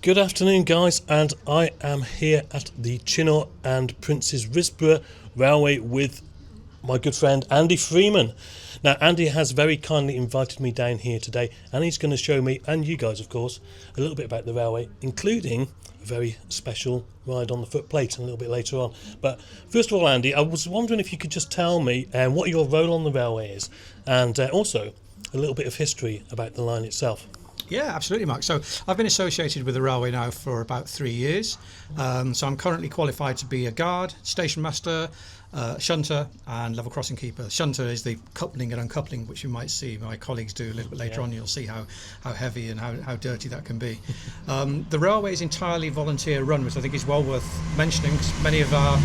Good afternoon, guys, and I am here at the Chinnor and Princes Risborough Railway with my good friend Andy Freeman. Now, Andy has very kindly invited me down here today, and he's going to show me, and you guys of course, a little bit about the railway, including a very special ride on the footplate a little bit later on. But first of all, Andy, I was wondering if you could just tell me what your role on the railway is, and also a little bit of history about the line itself. Yeah, absolutely, Mark. So I've been associated with the railway now for about 3 years. So I'm currently qualified to be a guard, station master, shunter and level crossing keeper. Shunter is the coupling and uncoupling, which you might see my colleagues do a little bit later on. You'll see how heavy and how dirty that can be. The railway is entirely volunteer run, which I think is well worth mentioning, because many of our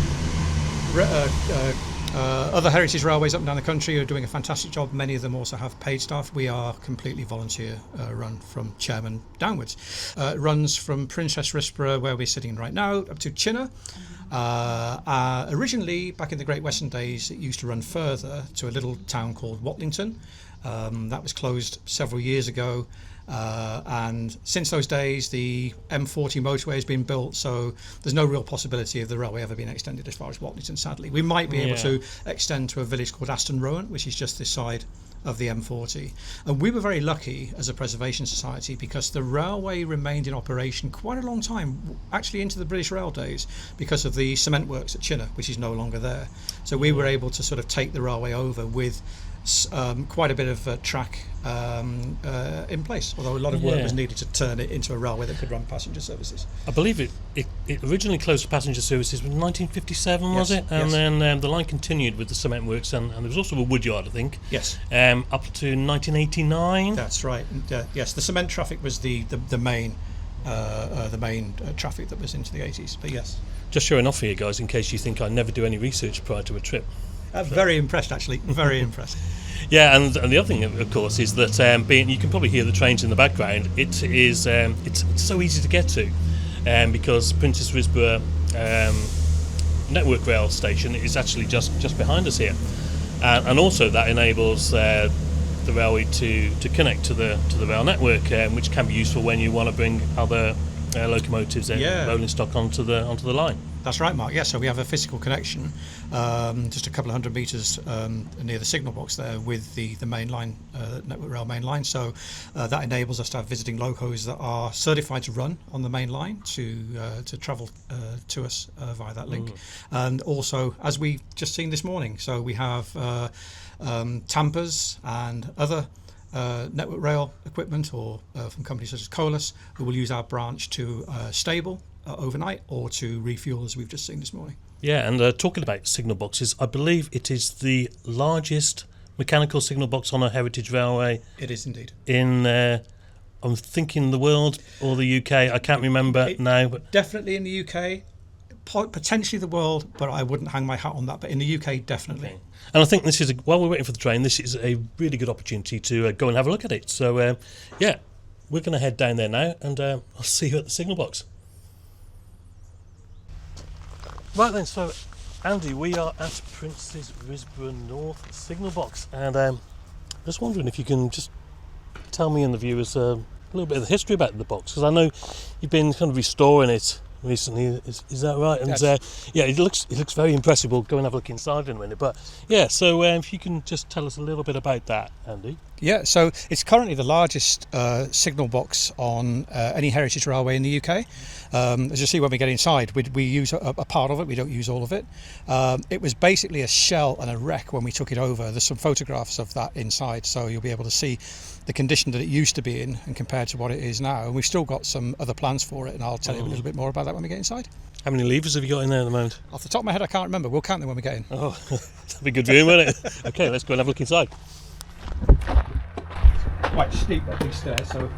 other heritage railways up and down the country are doing a fantastic job. Many of them also have paid staff. We are completely volunteer run from chairman downwards. It runs from Princes Risborough, where we're sitting right now, up to Chinnor. Originally, back in the Great Western days, it used to run further to a little town called Watlington. That was closed several years ago. And since those days, the M40 motorway has been built, so there's no real possibility of the railway ever being extended as far as Watlington, sadly. We might be able to extend to a village called Aston Rowan, which is just this side of the M40. And we were very lucky as a preservation society, because the railway remained in operation quite a long time, actually into the British Rail days, because of the cement works at Chinnor, which is no longer there. So we were able to sort of take the railway over with quite a bit of track in place, although a lot of work was needed to turn it into a railway that could run passenger services. I believe it originally closed for passenger services in 1957, was it? And then the line continued with the cement works, and there was also a woodyard, I think. Yes. Up to 1989. That's right. Yes, the cement traffic was the main traffic that was into the 80s. But yes. Just showing off here, guys, in case you think I never do any research prior to a trip. Very impressed, actually. Very impressed. Yeah, and the other thing, of course, is that you can probably hear the trains in the background. It's so easy to get to, because Princes Risborough Network Rail Station is actually just behind us here, and also that enables the railway to connect to the rail network, which can be useful when you want to bring other locomotives and rolling stock onto the line. That's right, Mark. Yeah, so we have a physical connection, just a couple of hundred metres near the signal box there, with the main line, Network Rail main line. So that enables us to have visiting locos that are certified to run on the main line to travel to us via that link. And also, as we've just seen this morning, so we have tampers and other Network Rail equipment, or from companies such as Colas, who will use our branch to stable overnight or to refuel, as we've just seen this morning. Yeah, and talking about signal boxes, I believe it is the largest mechanical signal box on a heritage railway. It is indeed. In, I'm thinking the world or the UK, I can't remember now. But definitely in the UK, potentially the world, but I wouldn't hang my hat on that. But in the UK, definitely. Okay. And I think this is, while we're waiting for the train, this is a really good opportunity to go and have a look at it. So, we're going to head down there now, and I'll see you at the signal box. Right then, so Andy, we are at Princes Risborough North Signal Box, and just wondering if you can just tell me and the viewers a little bit of the history about the box, because I know you've been kind of restoring it recently. Is that right? And yes. It looks very impressive. We'll go and have a look inside in a minute. But yeah, so if you can just tell us a little bit about that, Andy. Yeah, so it's currently the largest signal box on any heritage railway in the UK. As you see when we get inside, we use a part of it, we don't use all of it. It was basically a shell and a wreck when we took it over. There's some photographs of that inside, so you'll be able to see the condition that it used to be in and compared to what it is now. And we've still got some other plans for it, and I'll tell you a little bit more about that when we get inside. How many levers have you got in there at the moment? Off the top of my head, I can't remember. We'll count them when we get in. Oh, that'll be good viewing, won't it? Okay, let's go and have a look inside. Quite steep, up these stairs, so...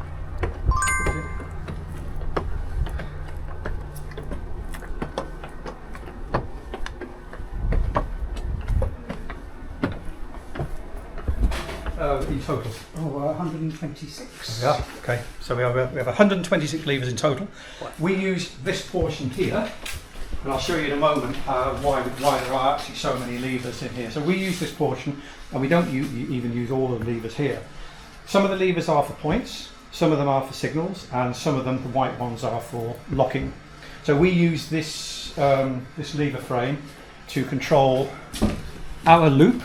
in total? 126. Yeah, okay. So we have 126 levers in total. We use this portion here, and I'll show you in a moment why there are actually so many levers in here. So we use this portion, and we don't even use all of the levers here. Some of the levers are for points, some of them are for signals, and some of them, the white ones, are for locking. So we use this this lever frame to control our loop,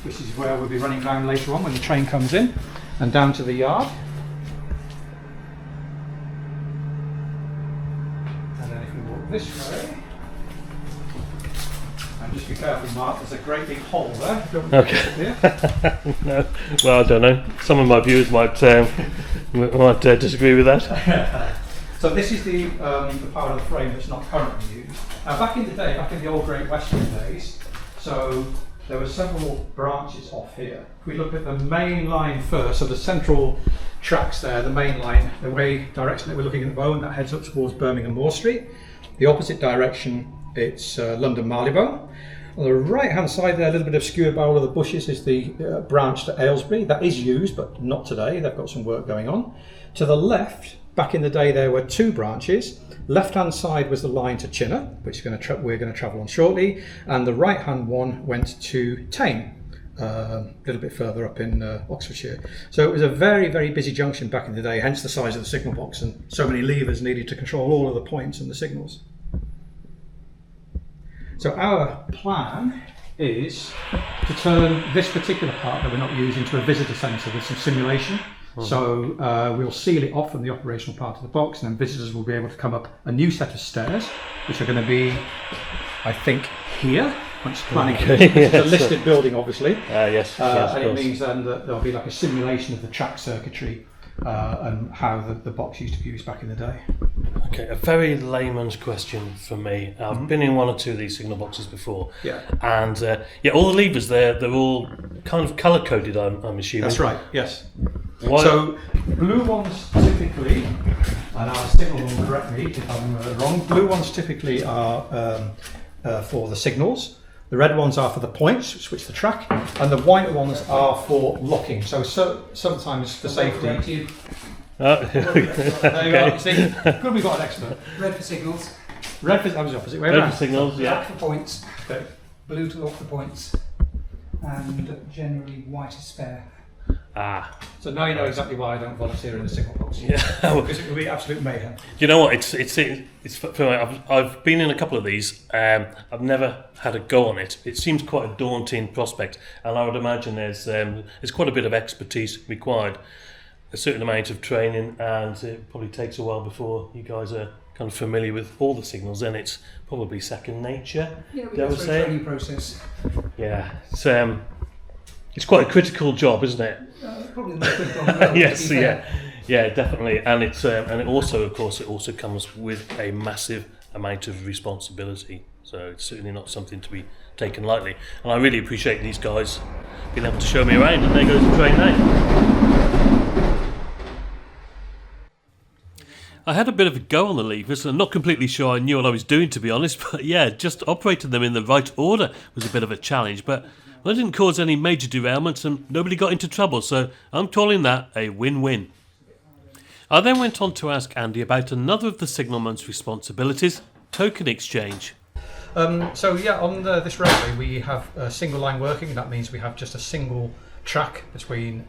which is where we'll be running down later on when the train comes in, and down to the yard. And then if we walk this way, and just be careful, Mark, there's a great big hole there. Okay. No. Well, I don't know. Some of my viewers might disagree with that. So this is the part of the frame that's not currently used. Now back in the day, back in the old Great Western days, so there were several branches off here. If we look at the main line first, so the central tracks there, the main line, the direction that we're looking at the moment, that heads up towards Birmingham Moor Street. The opposite direction, it's London Marylebone. On the right hand side there, a little bit obscured by all of the bushes, is the branch to Aylesbury. That is used, but not today. They've got some work going on. To the left, back in the day, there were two branches. Left hand side was the line to Chinnor, which we're going to travel on shortly, and the right hand one went to Tame, a little bit further up in Oxfordshire. So it was a very, very busy junction back in the day, hence the size of the signal box and so many levers needed to control all of the points and the signals. So our plan is to turn this particular part that we're not using into a visitor centre with some simulation. So we'll seal it off from the operational part of the box, and then visitors will be able to come up a new set of stairs, which are going to be, I think, here. Once planning, it's a listed building, obviously. Yes. And it means then that there'll be like a simulation of the track circuitry and how the box used to be used back in the day. Okay, a very layman's question for me. I've been in one or two of these signal boxes before. Yeah. And all the levers they're all kind of colour coded. I'm assuming. That's right. Yes. Why? So blue ones typically, and our signal will correct me if I'm wrong. Blue ones typically are for the signals. The red ones are for the points, which switch the track, and the white ones are for locking. So sometimes for safety. Oh, There you go. See, good, we've got an expert. Red for signals, Red for, that was the opposite way red around. for signals, yeah. black for points, Okay. blue to lock the points, and generally white is spare. Ah, So now you know exactly why I don't volunteer in the signal box. yeah. Because it would be absolute mayhem. You know what? It's I've been in a couple of these. I've never had a go on it. It seems quite a daunting prospect, and I would imagine there's quite a bit of expertise required, a certain amount of training, and it probably takes a while before you guys are kind of familiar with all the signals. Then it's probably second nature. Yeah, we dare go I through say? a training process. Yeah, it's quite a critical job, isn't it? Probably the most critical on the road, Yes, to be fair. yeah, definitely, and it also, of course, it also comes with a massive amount of responsibility. So it's certainly not something to be taken lightly. And I really appreciate these guys being able to show me around. And there goes the train now. I had a bit of a go on the levers, and I'm not completely sure I knew what I was doing, to be honest. But yeah, just operating them in the right order was a bit of a challenge. But I didn't cause any major derailments, and nobody got into trouble. So I'm calling that a win-win. I then went on to ask Andy about another of the signalman's responsibilities, token exchange. So yeah, on this railway we have a single line working. That means we have just a single track between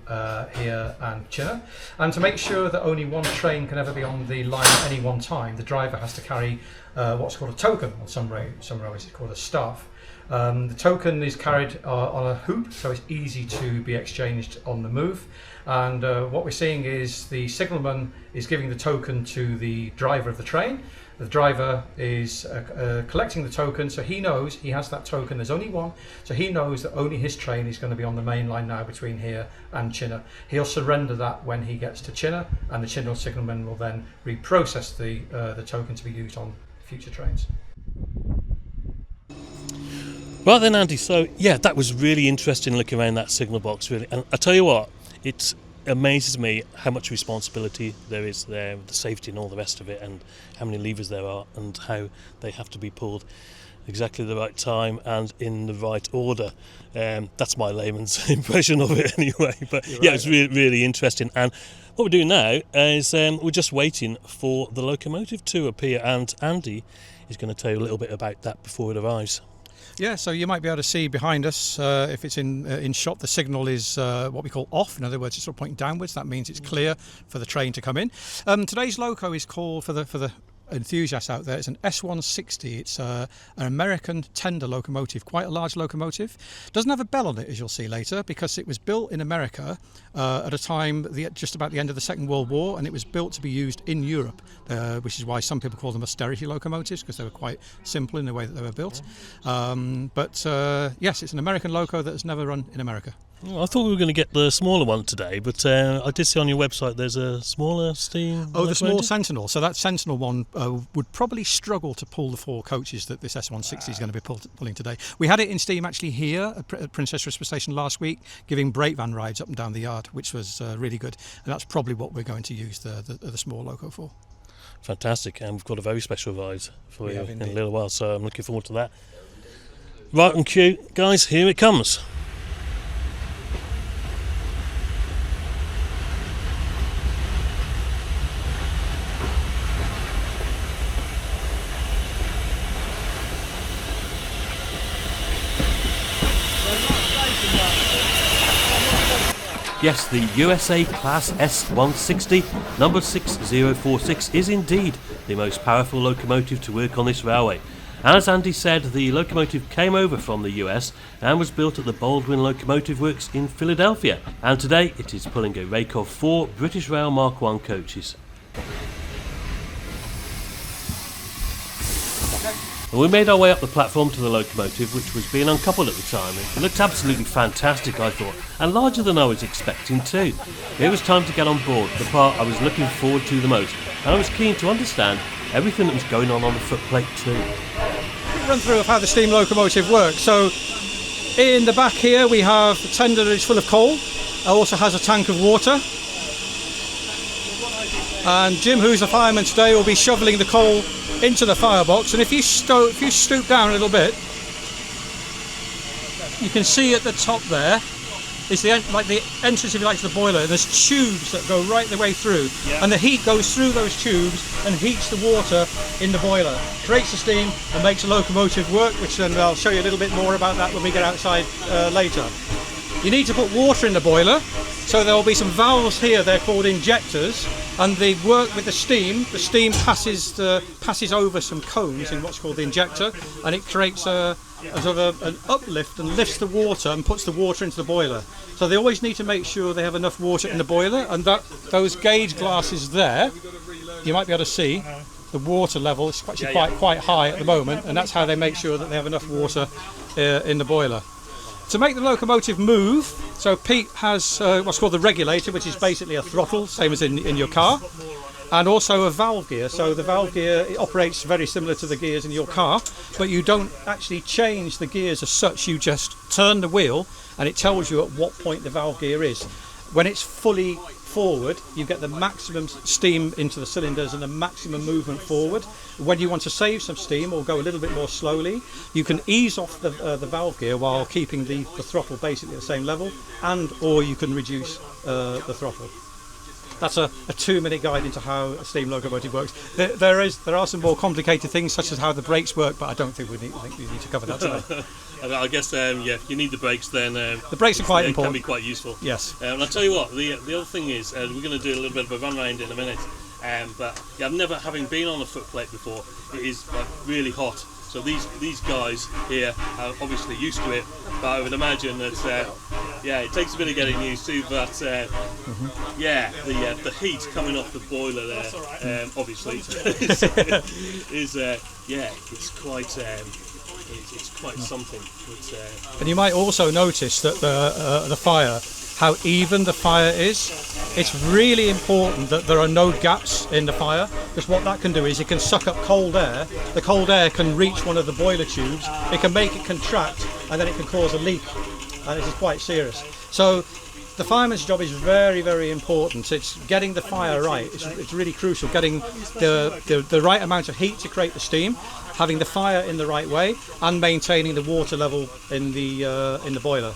here and Chinnor, and to make sure that only one train can ever be on the line at any one time, the driver has to carry what's called a token. On some railways it's called a staff. The token is carried on a hoop, so it's easy to be exchanged on the move. And what we're seeing is the signalman is giving the token to the driver of the train. The driver is collecting the token, so he knows he has that token. There's only one, so he knows that only his train is going to be on the main line now between here and Chinnor. He'll surrender that when he gets to Chinnor, and the Chinnor signalman will then reprocess the token to be used on future trains. Right then, Andy, so yeah, that was really interesting looking around that signal box, really. And I tell you what, it amazes me how much responsibility there is there, the safety and all the rest of it, and how many levers there are, and how they have to be pulled exactly the right time and in the right order. That's my layman's impression of it anyway. But yeah, it's really, really interesting. And what we're doing now is we're just waiting for the locomotive to appear, and Andy is going to tell you a little bit about that before it arrives. Yeah, so you might be able to see behind us, if it's in shot, the signal is what we call off. In other words, it's sort of pointing downwards. That means it's clear for the train to come in. Today's loco is called, for the enthusiasts out there, it's an S160. It's an American tender locomotive, quite a large locomotive. Doesn't have a bell on it, as you'll see later, because it was built in America at a time just about the end of the Second World War, and it was built to be used in Europe, which is why some people call them austerity locomotives, because they were quite simple in the way that they were built. Yes, it's an American loco that has never run in America. Well, I thought we were going to get the smaller one today, but I did see on your website there's a smaller steam. Oh, the small Sentinel. So that Sentinel one would probably struggle to pull the 4 coaches that this S160 is going to be pulling today. We had it in steam actually here at Princess Risborough Station last week, giving brake van rides up and down the yard, which was really good. And that's probably what we're going to use the small loco for. Fantastic, and we've got a very special ride for you in a little while, so I'm looking forward to that. Right on cue, guys, here it comes. Yes, the USA Class S160 number 6046 is indeed the most powerful locomotive to work on this railway. And as Andy said, the locomotive came over from the US and was built at the Baldwin Locomotive Works in Philadelphia. And today it is pulling a rake of 4 British Rail Mark I coaches. We made our way up the platform to the locomotive, which was being uncoupled at the time. It looked absolutely fantastic, I thought, and larger than I was expecting too. It was time to get on board, the part I was looking forward to the most, and I was keen to understand everything that was going on the footplate too. Run through of how the steam locomotive works. So in the back here we have a tender that is full of coal. It also has a tank of water. And Jim, who's the fireman today, will be shoveling the coal into the firebox, and if you stoop down a little bit, you can see at the top there is the entrance, if you like, to the boiler. There's tubes that go right the way through, and the heat goes through those tubes and heats the water in the boiler, creates the steam and makes the locomotive work, which then I'll show you a little bit more about that when we get outside later. You need to put water in the boiler, so there will be some valves here, they're called injectors, and they work with the steam. The steam passes over some cones in what's called the injector, and it creates a sort of an uplift and lifts the water and puts the water into the boiler. So they always need to make sure they have enough water in the boiler, and that those gauge glasses there, you might be able to see the water level is actually quite high at the moment, and that's how they make sure that they have enough water in the boiler. To make the locomotive move, so Pete has what's called the regulator, which is basically a throttle, same as in your car, and also a valve gear. So the valve gear, it operates very similar to the gears in your car, but you don't actually change the gears as such. You just turn the wheel and it tells you at what point the valve gear is. When it's fully forward, you get the maximum steam into the cylinders and the maximum movement forward. When you want to save some steam or go a little bit more slowly, you can ease off the valve gear while keeping the throttle basically at the same level, or you can reduce the throttle. That's a 2-minute guide into how a steam locomotive works. There are some more complicated things, such as how the brakes work, but I don't think we need to cover that today. I guess if you need the brakes, then the brakes are quite important. Can be quite useful. Yes. And I'll tell you what, the other thing is, we're going to do a little bit of a run round in a minute. But I've never, having been on a footplate before, it is really hot. So these guys here are obviously used to it, but I would imagine that it takes a bit of getting used to. But the heat coming off the boiler there, obviously, it's quite. It's quite something. And you might also notice that the fire, how even the fire is. It's really important that there are no gaps in the fire, because what that can do is it can suck up cold air. The cold air can reach one of the boiler tubes, it can make it contract, and then it can cause a leak, and this is quite serious. So the fireman's job is very, very important. It's getting the fire right. It's really crucial, getting the right amount of heat to create the steam, having the fire in the right way, and maintaining the water level in the boiler.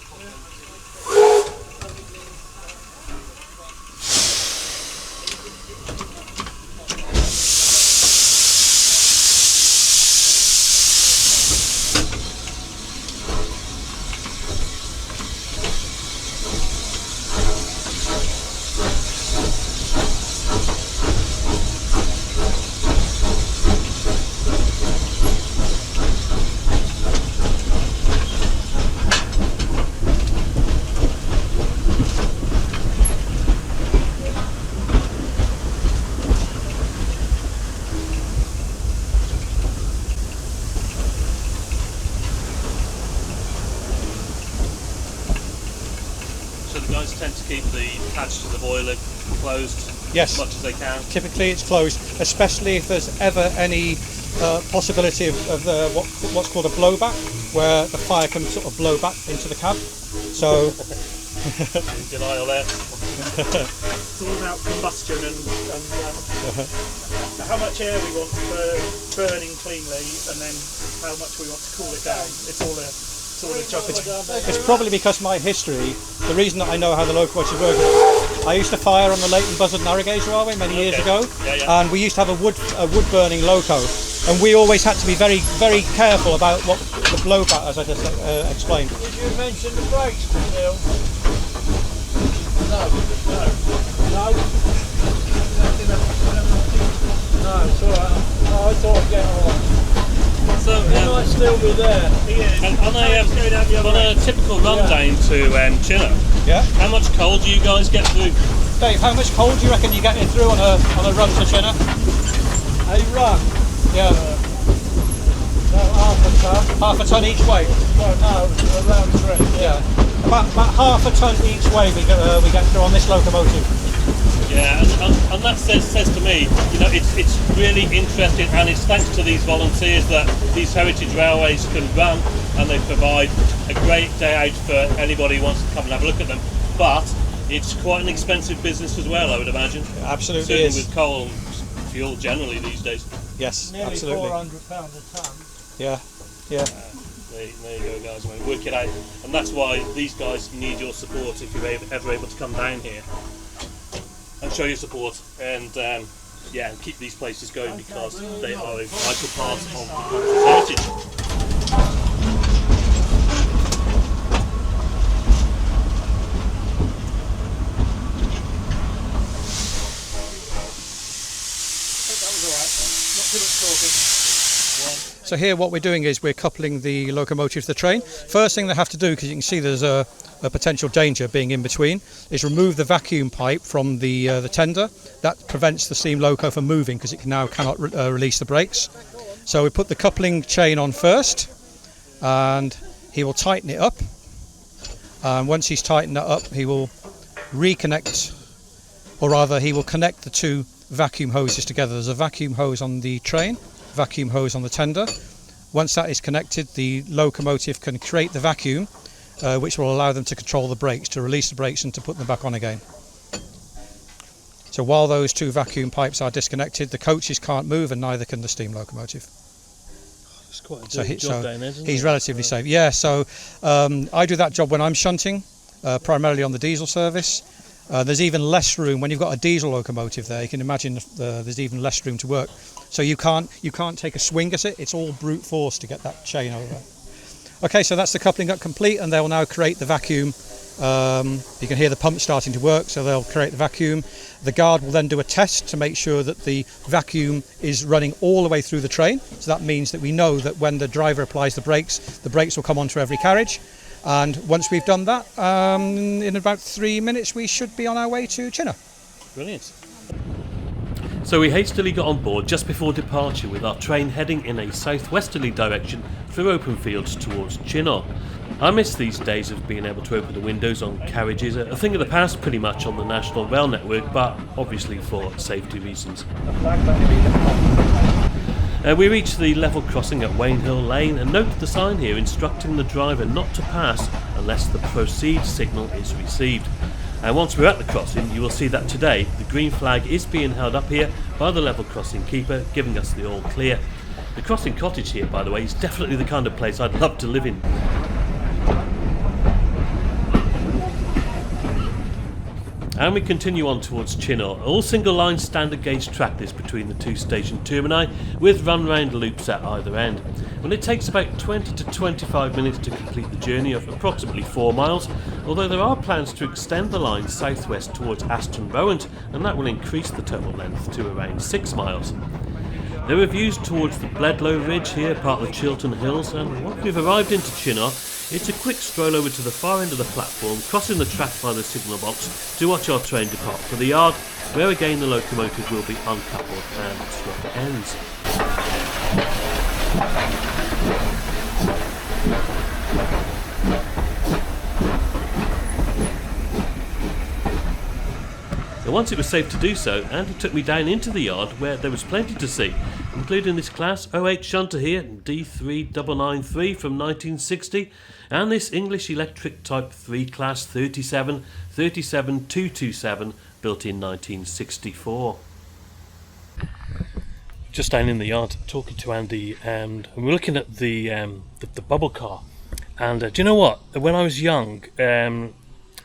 attached to the boiler, closed Yes. as much as they can. Typically it's closed, especially if there's ever any possibility of what's called a blowback, where the fire can sort of blow back into the cab. So Denial there. It's all about combustion and how much air we want for burning cleanly, and then how much we want to cool it down. It's all a juggle. it's probably because my history, the reason that I know how the locomotive works, I used to fire on the Leighton Buzzard Narrowgauge Railway many years ago, and we used to have a wood burning loco, and we always had to be very, very careful about what the blowback, as I just explained. Did you mention the brakes, Neil? No. No, it's alright. No, I thought I'd get on. So, He might still be there. and on a typical run down to Chinnor, Yeah. how much coal do you guys get through? Dave, how much coal do you reckon you're getting through on a run to Chinnor? A run. Yeah. No, half a ton. Half a ton each way. Well, no, around 3. Yeah. About half a ton each way we get through on this locomotive. Yeah, and that says to me, you know, it's really interesting, and it's thanks to these volunteers that these heritage railways can run, and they provide a great day out for anybody who wants to come and have a look at them. But it's quite an expensive business as well, I would imagine. Absolutely Certainly is. with coal and fuel generally these days. Yes, Nearly absolutely. £400 a ton. Yeah. There you go, guys. I mean, work it out, and that's why these guys need your support if you're ever able to come down here and show your support, and and keep these places going, because they are a vital part of the country's heritage. So here what we're doing is we're coupling the locomotive to the train. First thing they have to do, because you can see there's a potential danger being in between, is remove the vacuum pipe from the tender. That prevents the steam loco from moving, because it cannot release the brakes. So we put the coupling chain on first, and he will tighten it up. And once he's tightened it up, he will reconnect, or rather he will connect the two vacuum hoses together. There's a vacuum hose on the train, vacuum hose on the tender. Once that is connected, the locomotive can create the vacuum, which will allow them to control the brakes, to release the brakes and to put them back on again. So while those two vacuum pipes are disconnected, the coaches can't move, and neither can the steam locomotive. It's quite a So, dirty job down there, isn't he's it? relatively safe. Yeah, so I do that job when I'm shunting, primarily on the diesel service. There's even less room when you've got a diesel locomotive there. You can imagine there's even less room to work. So you can't take a swing at it. It's all brute force to get that chain over. Okay, so that's the coupling up complete, and they will now create the vacuum. You can hear the pump starting to work, so they'll create the vacuum. The guard will then do a test to make sure that the vacuum is running all the way through the train. So that means that we know that when the driver applies the brakes will come onto every carriage. And once we've done that, in about 3 minutes we should be on our way to Chinnor. Brilliant. So we hastily got on board just before departure, with our train heading in a southwesterly direction through open fields towards Chinnor. I miss these days of being able to open the windows on carriages, a thing of the past pretty much on the National Rail Network, but obviously for safety reasons. We reached the level crossing at Wanehill Lane and noted the sign here instructing the driver not to pass unless the proceed signal is received. And once we're at the crossing, you will see that today the green flag is being held up here by the level crossing keeper, giving us the all clear. The crossing cottage here, by the way, is definitely the kind of place I'd love to live in. And we continue on towards Chinnor. All single line standard gauge track this between the two station termini, with run round loops at either end. And it takes about 20 to 25 minutes to complete the journey of approximately 4 miles, although there are plans to extend the line southwest towards Aston Rowant, and that will increase the total length to around 6 miles. There are views towards the Bledlow Ridge here, part of the Chiltern Hills, and once we've arrived into Chinnor, it's a quick stroll over to the far end of the platform, crossing the track by the signal box to watch our train depart for the yard, where again the locomotive will be uncoupled and swept ends. And once it was safe to do so, Andy took me down into the yard where there was plenty to see, including this Class 08 shunter here, D3993 from 1960, and this English Electric Type 3 Class 37227 built in 1964. Just down in the yard talking to Andy, and we're looking at the bubble car. And do you know what? When I was young, and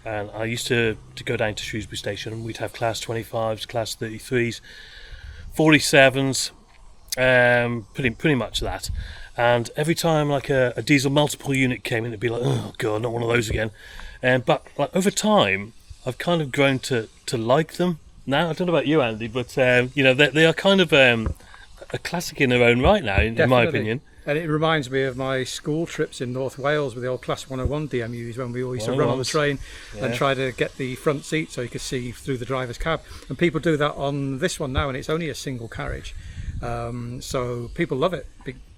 I used to go down to Shrewsbury Station, we'd have Class 25s, Class 33s, 47s, pretty much that. And every time like a diesel multiple unit came in, it'd be like, oh god, not one of those again. But like over time, I've kind of grown to like them. Now I don't know about you, Andy, but they are kind of a classic in their own right now, in my opinion. And it reminds me of my school trips in North Wales with the old Class 101 DMUs when we all used to run on the train and try to get the front seat so you could see through the driver's cab. And people do that on this one now, and it's only a single carriage. So people love it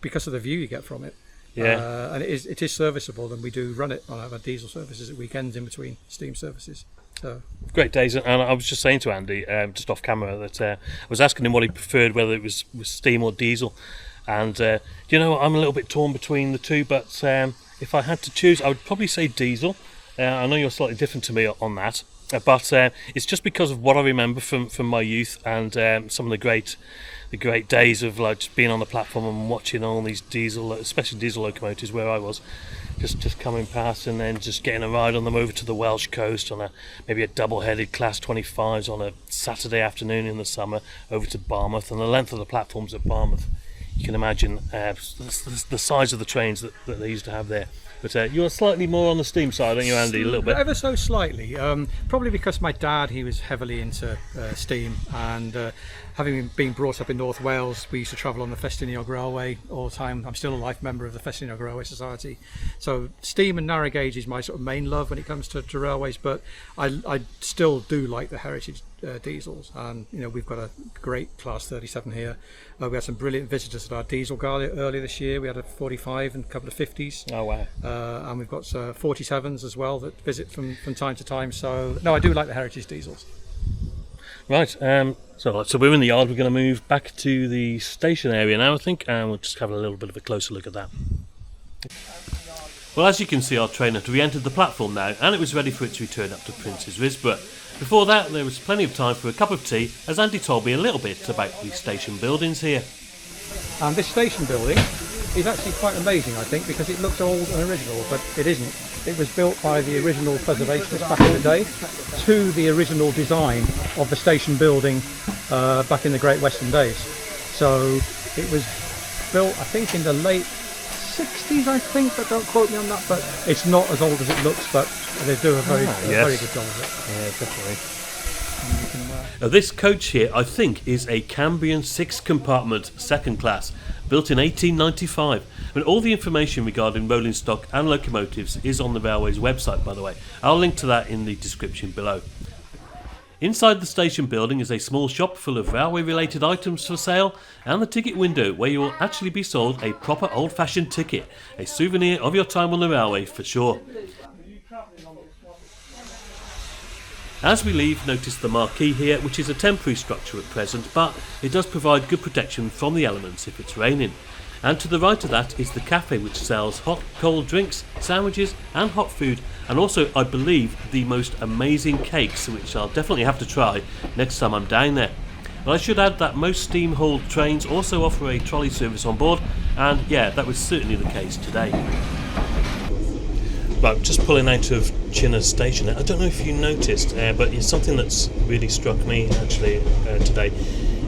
because of the view you get from it. Yeah. And it is serviceable, and we do run it on our diesel services at weekends in between steam services. So great days. And I was just saying to Andy, just off camera, that I was asking him what he preferred, whether it was steam or diesel. And I'm a little bit torn between the two, but if I had to choose, I would probably say diesel. I know you're slightly different to me on that, but it's just because of what I remember from my youth and some of the great days of like just being on the platform and watching all these diesel, especially diesel locomotives where I was, just coming past, and then just getting a ride on them over to the Welsh coast on maybe a double-headed Class 25s on a Saturday afternoon in the summer over to Barmouth, and the length of the platforms at Barmouth. You can imagine the size of the trains that they used to have there. But you're slightly more on the steam side, aren't you, Andy? A little bit. Ever so slightly. Probably because my dad, he was heavily into steam, and having been brought up in North Wales, we used to travel on the Festiniog Railway all the time. I'm still a life member of the Festiniog Railway Society. So steam and narrow gauge is my sort of main love when it comes to railways, but I still do like the heritage diesels. And we've got a great Class 37 here. We had some brilliant visitors at our diesel gala earlier this year. We had a 45 and a couple of 50s. Oh wow. And we've got 47s as well that visit from time to time. So no, I do like the heritage diesels. Right, so we're in the yard. We're going to move back to the station area now, I think, and we'll just have a little bit of a closer look at that. Well, as you can see, our train had re-entered the platform now, and it was ready for its return up to Princes Risborough. Before that, there was plenty of time for a cup of tea, as Andy told me a little bit about the station buildings here. And this station building is actually quite amazing, I think, because it looks old and original, but it isn't. It was built by the original preservationists back in the day to the original design of the station building back in the Great Western days. So it was built, I think, in the late 60s, I think, but don't quote me on that. But it's not as old as it looks, but they do a very good job of it. Yeah, definitely. Now, this coach here, I think, is a Cambrian 6-compartment second class, built in 1895. And all the information regarding rolling stock and locomotives is on the railway's website, by the way. I'll link to that in the description below. Inside the station building is a small shop full of railway-related items for sale, and the ticket window where you will actually be sold a proper old-fashioned ticket, a souvenir of your time on the railway for sure. As we leave, notice the marquee here, which is a temporary structure at present, but it does provide good protection from the elements if it's raining. And to the right of that is the cafe, which sells hot, cold drinks, sandwiches and hot food, and also, I believe, the most amazing cakes, which I'll definitely have to try next time I'm down there. But I should add that most steam-hauled trains also offer a trolley service on board, and yeah, that was certainly the case today. Right, just pulling out of Chinnor Station. I don't know if you noticed, but it's something that's really struck me actually today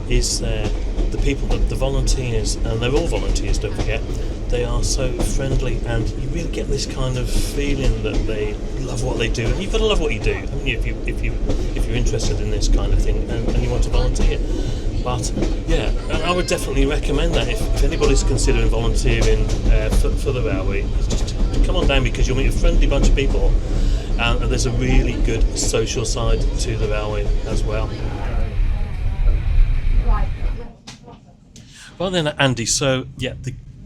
is the people, the volunteers, and they're all volunteers, don't forget. They are so friendly, and you really get this kind of feeling that they love what they do. And you've got to love what you do, haven't you, if you're interested in this kind of thing and you want to volunteer. But yeah, I would definitely recommend that if anybody's considering volunteering for the railway, just come on down, because you'll meet a friendly bunch of people, and there's a really good social side to the railway as well. Well then, Andy, so yeah,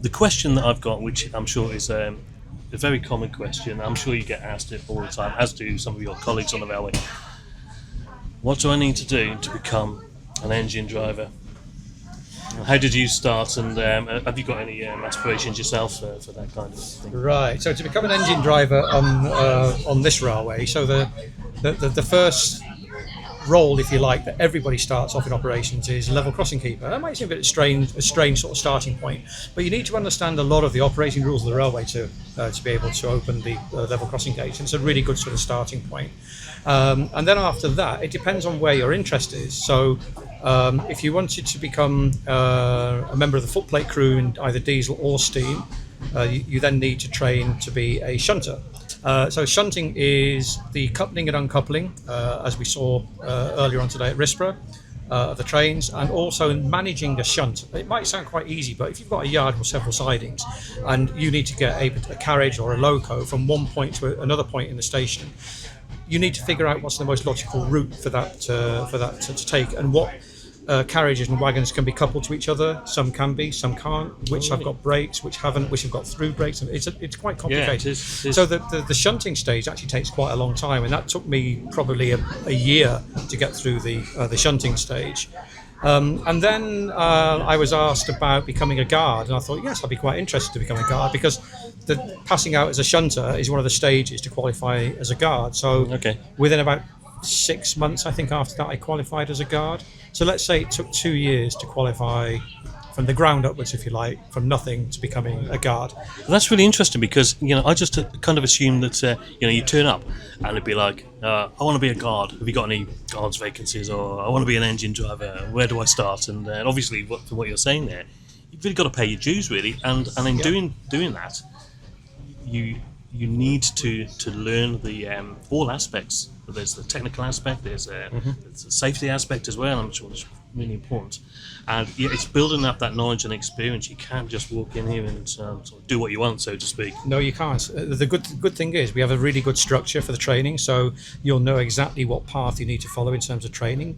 the question that I've got, which I'm sure is a very common question, I'm sure you get asked it all the time, as do some of your colleagues on the railway. what do I need to do to become an engine driver? How did you start, and have you got any aspirations yourself for that kind of thing? Right. So to become an engine driver on this railway, so the first role, if you like, that everybody starts off in operations is level crossing keeper. That might seem a bit strange sort of starting point, but you need to understand a lot of the operating rules of the railway to be able to open the level crossing gate. And it's a really good sort of starting point. And then after that, it depends on where your interest is. So if you wanted to become a member of the footplate crew in either diesel or steam, you then need to train to be a shunter. So shunting is the coupling and uncoupling, as we saw earlier on today at Risborough, of the trains, and also managing the shunt. It might sound quite easy, but if you've got a yard with several sidings and you need to get a carriage or a loco from one point to another point in the station, you need to figure out what's the most logical route for that to take, and what carriages and wagons can be coupled to each other. Some can be, some can't. Which have got brakes, which haven't, which have got through brakes. It's quite complicated. Yeah, it is. So the shunting stage actually takes quite a long time, and that took me probably a year to get through the shunting stage. And then I was asked about becoming a guard, and I thought, yes, I'd be quite interested to become a guard, because the passing out as a shunter is one of the stages to qualify as a guard. So within about 6 months, I think, after that, I qualified as a guard. So let's say it took 2 years to qualify from the ground upwards, if you like, from nothing to becoming a guard. Well, that's really interesting, because I just kind of assumed that you turn up and it'd be like, I want to be a guard. Have you got any guards vacancies? Or I want to be an engine driver. Where do I start? And obviously, from what you're saying there, you've really got to pay your dues, really. And in doing that, you need to learn the all aspects. There's the technical aspect, there's a safety aspect as well, I'm sure it's really important. And it's building up that knowledge and experience. You can't just walk in here and sort of do what you want, so to speak. No, you can't. The good thing is we have a really good structure for the training, so you'll know exactly what path you need to follow in terms of training.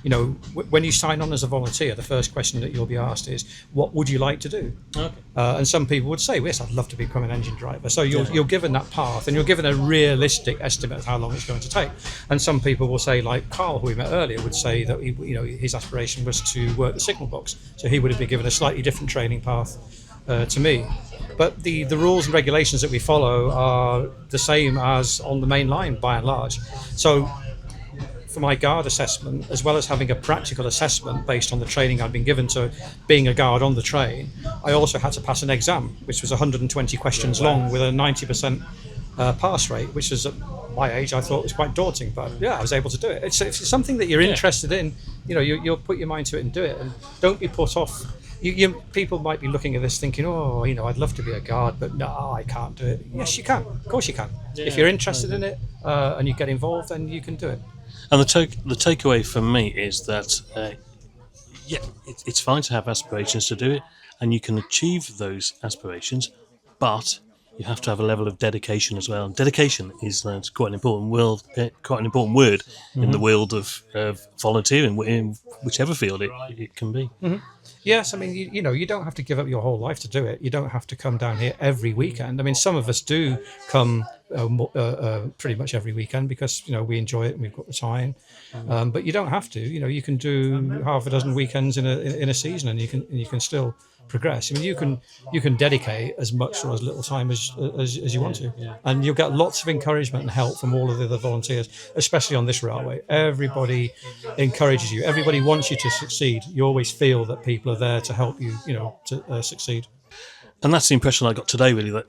When you sign on as a volunteer, the first question that you'll be asked is, what would you like to do? Okay. And some people would say, yes, I'd love to become an engine driver. So you're given that path, and you're given a realistic estimate of how long it's going to take. And some people will say, like Carl, who we met earlier, would say that his aspiration was to work the signal box, so he would have been given a slightly different training path to me. But the rules and regulations that we follow are the same as on the main line, by and large. So for my guard assessment, as well as having a practical assessment based on the training I'd been given to being a guard on the train, I also had to pass an exam, which was 120 questions long with a 90% pass rate, which is, at my age, I thought was quite daunting, but yeah, I was able to do it. It's something that you're interested in. You'll put your mind to it and do it, and don't be put off. People might be looking at this thinking, I'd love to be a guard, but no, I can't do it. Yes, you can. Of course you can. If you're interested in it and you get involved, then you can do it. And the takeaway for me is that it's fine to have aspirations to do it, and you can achieve those aspirations, but you have to have a level of dedication as well. Dedication is quite an important word in the world of volunteering, in whichever field it can be. Mm-hmm. Yes, I mean, you don't have to give up your whole life to do it. You don't have to come down here every weekend. I mean, some of us do come pretty much every weekend because we enjoy it and we've got the time. But you don't have to. You can do half a dozen weekends in a season, and you can still progress. I mean, you can dedicate as much or as little time as you want to, and you'll get lots of encouragement and help from all of the other volunteers, especially on this railway. Everybody encourages you. Everybody wants you to succeed. You always feel that people are there to help you, to succeed. And that's the impression I got today, really, that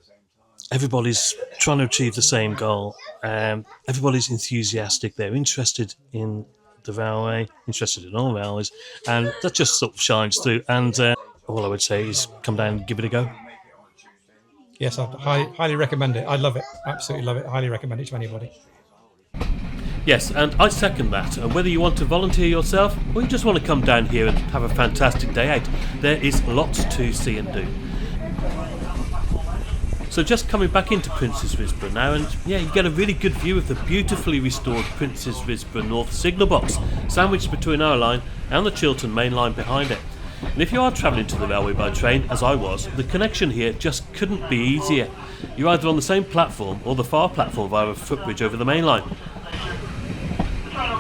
everybody's trying to achieve the same goal. Everybody's enthusiastic. They're interested in the railway, interested in all railways, and that just sort of shines through. And all I would say is come down and give it a go. Yes, I'd highly recommend it. I love it. Absolutely love it. Highly recommend it to anybody. Yes, and I second that. Whether you want to volunteer yourself or you just want to come down here and have a fantastic day out, there is lots to see and do. So just coming back into Princes Risborough now, and you get a really good view of the beautifully restored Princes Risborough North Signal Box, sandwiched between our line and the Chiltern main line behind it. And if you are travelling to the railway by train, as I was, the connection here just couldn't be easier. You're either on the same platform or the far platform via a footbridge over the main line.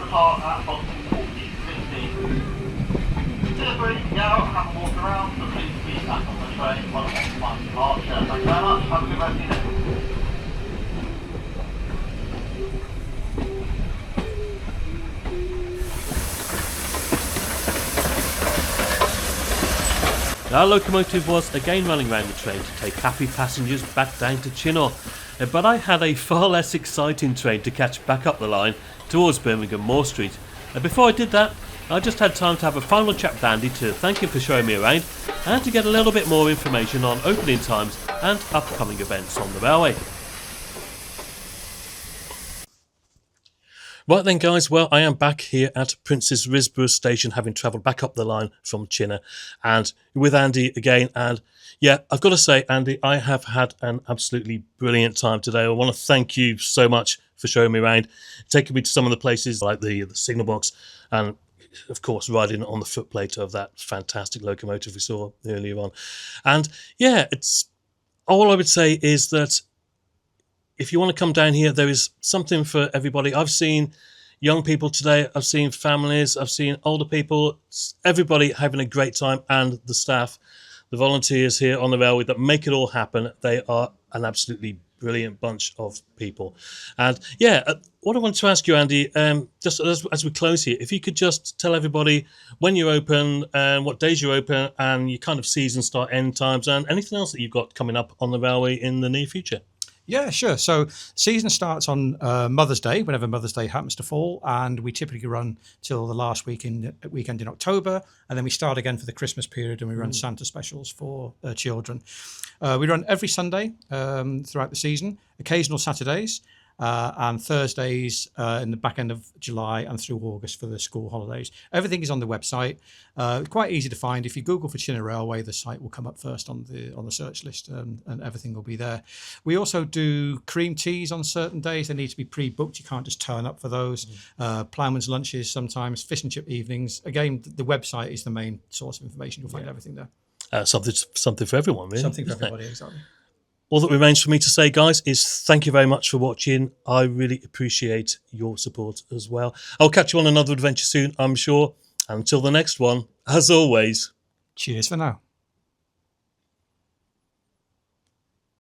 depart at Boston 14:50. Delivery, yeah, have a walk around, so please be back on the train following my departure. Thank you very much, have a good rest of your day. Our locomotive was again running round the train to take happy passengers back down to Chinnor, but I had a far less exciting train to catch back up the line towards Birmingham Moor Street. Before I did that, I just had time to have a final chat with Andy to thank him for showing me around and to get a little bit more information on opening times and upcoming events on the railway. Right then guys, well I am back here at Princes Risborough station, having travelled back up the line from Chinnor and with Andy again. And yeah, I've got to say Andy, I have had an absolutely brilliant time today. I want to thank you so much for showing me around, taking me to some of the places like the signal box and of course riding on the footplate of that fantastic locomotive we saw earlier on. And yeah, it's all I would say is that if you want to come down here, there is something for everybody. I've seen young people today, I've seen families, I've seen older people, everybody having a great time, and the staff, the volunteers here on the railway that make it all happen. They are an absolutely brilliant bunch of people. And yeah, what I wanted to ask you, Andy, just as we close here, if you could just tell everybody when you're open and what days you're open and your kind of season start, end times, and anything else that you've got coming up on the railway in the near future. Yeah, sure. So season starts on Mother's Day, whenever Mother's Day happens to fall, and we typically run till the last weekend in October, and then we start again for the Christmas period, and we run Santa specials for children. We run every Sunday throughout the season, occasional Saturdays, and Thursdays in the back end of July and through August for the school holidays. Everything is on the website. Quite easy to find. If you Google for Chinnor Railway, the site will come up first on the search list, and everything will be there. We also do cream teas on certain days. They need to be pre-booked. You can't just turn up for those. Ploughman's lunches sometimes, fish and chip evenings. Again, the website is the main source of information. You'll find everything there. Something for everyone, really. Something for everybody, exactly. All that remains for me to say, guys, is thank you very much for watching. I really appreciate your support as well. I'll catch you on another adventure soon, I'm sure. And until the next one, as always, Cheers for now.